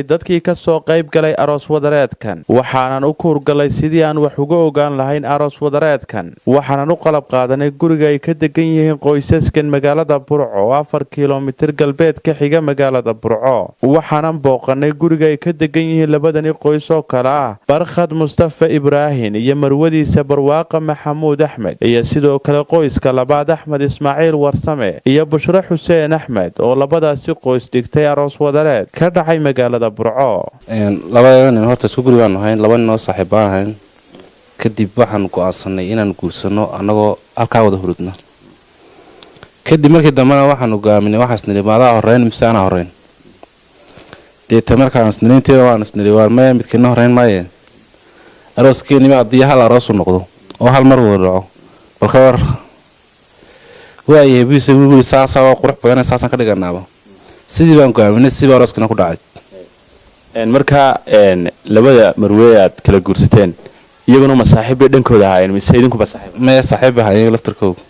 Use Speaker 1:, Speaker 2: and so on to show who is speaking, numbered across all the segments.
Speaker 1: dadkii ka soo qayb galay aroos wadareedkan waxaanan u kuurgalay sidii aan wax uga ogaan lahayn aroos wadareedkan waxaanan u qalab qaadanay guriga ay ka degan yihiin qoysaskan magaalada Burco oo 4 kiiloomitir galbeed ka xiga magaalada Burco waxaanan booqanay guriga ay ka degan yihiin labadani qoys oo kala ah Barkhad Mustafa Ibrahim iyo marwadiisa Barwaaqo Maxamuud Axmed iyo sidoo kale qoyska labaad Axmed Ismaaciil Warsame iyo Bushra Xuseen Axmed oo labadaasi qoys dhigtay aroos wadareed ka dhacay magaalada Burco
Speaker 2: labadan horta isku guri baan ahayn laba nin oo saaxiib ahayn kadib waxaan go'aansanay inaan guursano anagoo halka wada hurudna kadib markii dambana waxaan ogaaminay waxaas nirimaada horeyn misaana horeyn deeta markaan isniinteeda waan isniriwaan ma midkina horeyn maaye arooskeenii ma hadii hal aroos noqdo oo hal mar wada dhaco balka war waayay biisa guri saasa oo qurux badan saasan ka dhiganaaba sidii baan go'aaminay si arooskana ku dhacay
Speaker 1: marka labada marweey aad kala guursateen iyaguna ma saaxiib dhankooda ahaayeen mise idinku ba saaxiib
Speaker 2: ma saaxiib ahaayeen laftarkooda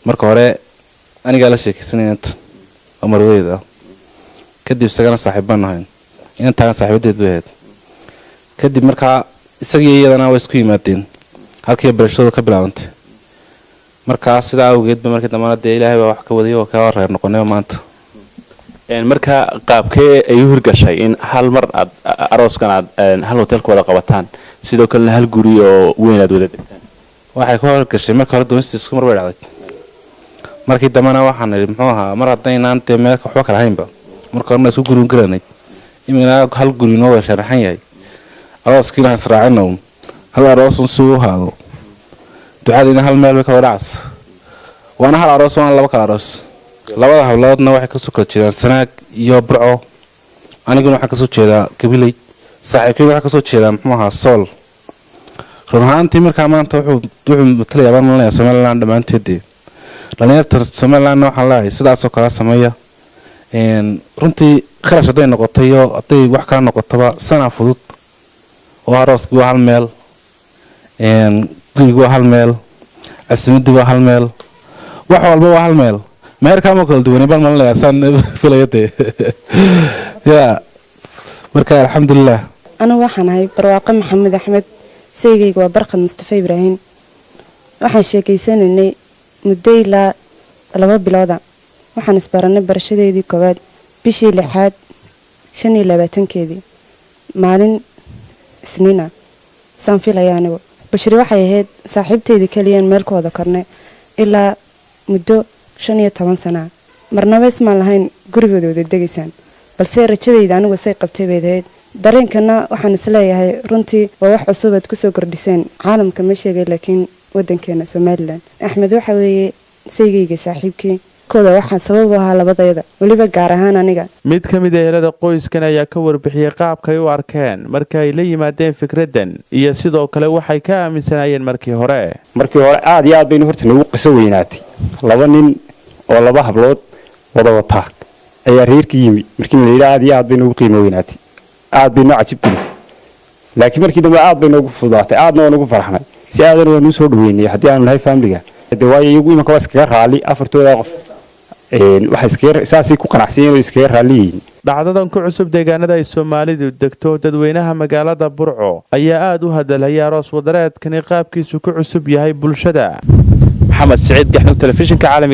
Speaker 2: marka hore aniga la sheekaysanay oo marweeyda kadib sagana saaxiibaan ahayn intaan saaxiibadeed weeyad kadib marka isagii iyadana way isku yimaadeen halkii barashada ka bilaabantay marka sida awgeed ba markii dambana Ilaahay wax ka wadiyo ka wareer noqonay maanta
Speaker 1: marka qaabkee ay u hirgashay in hal mar arooskan hal hotel ku wada qabataan sidoo kale hal guri oo weyn aad wada degtaan
Speaker 2: waxay ku hirgashay marka hore doonista isku mar way dhacday markii dambana waxaan niri muxuu ahaa mar haddaynaan meel waxba kala haynba marka hore isku guri galanay imina hal guri noo way sharaxan yahay arooskiina israacino hal aroos soo haado ducadina hal meel ka wadaas waana hal aroos waan laba kala aroos labada habloodna waxay ka soo kala jeedaan Sanaag iyo Burco aniguna waxaan ka soo jeedaa Gabiley saaxiibkayga waxaan ka soo jeedaa muxuu ahaa Sool runtii markaa maanta wuxuu matalayaa malaya Somaliland dhamaanteed dhalinyarta Somaliland waxaan leeyahay sidaas oo kala sameeya runtii kharash haday noqotay oo haday wax ka noqotaba sana fudud oo arooski waa hal meel guriga waa hal meel asmadu waa hal meel wax walba waa hal meel meherka ma kala duwanay bal malaya san filayade ya marka alxamdulillah
Speaker 3: ana waxaan ahay Barwaaqo Maxamuud Axmed saygayga waa Barkhad Mustafa Ibrahim waxaan sheekaysanay muddo ilaa 2 bilood waxaan isbaranay barashadeedii koowaad bishii 6 25keedii maalin isniina san filayaan Bushri waxay ahayd saaxiibteedii kaliya meel ku wada karnay ilaa muddo 15 sano marnaba isma lahayn gurigooda wada degaysaan balse rajadeyda anigu say qabtay beedeed dareenkana waxaan isleeyahay runtii waa wax cusub aad ku soo kordhiseen caalamka ma sheegay laakiin wadankeena Soomaaliland Axmed waxa weeye saygayga saaxiibkii kooda waxaan sabab u ahaa labadayada waliba gaar ahaan aniga
Speaker 1: mid ka mid ah helada qoyskan ayaa ka warbixiyay qaabkay u arkeen markay la yimaadeen fikradan iyo sidoo kale waxay ka aaminsanayeen markii hore
Speaker 4: aad iyo aad baynu horta nagu qiso weynaatay laba nin oo laba hablood wada wata ayaa reerkii yimi markii la yiraahdo aad iyo aad baynu ugu qiimo weynaatay aad baynu cajib gelisay laakiin markii dambe aad baynu ugu fududaatay aadna ugu faraxnay si aadan oo soo dhaweynay hadii aan lahay family-ga way iyagu imaka iskaga raali afartooda qof waxa iskaga saasi ku qanacsiin oo iskaga raaliyiin
Speaker 1: dhacdadan ku cusub deegaanada ay Soomaalidu degto dadweynaha magaalada Burco ayaa aad u hadalaya aroos wadareedkan qaabkiisu ku cusub yahay bulshada Maxamed Saciid Gaxnug telefishinka caalamiga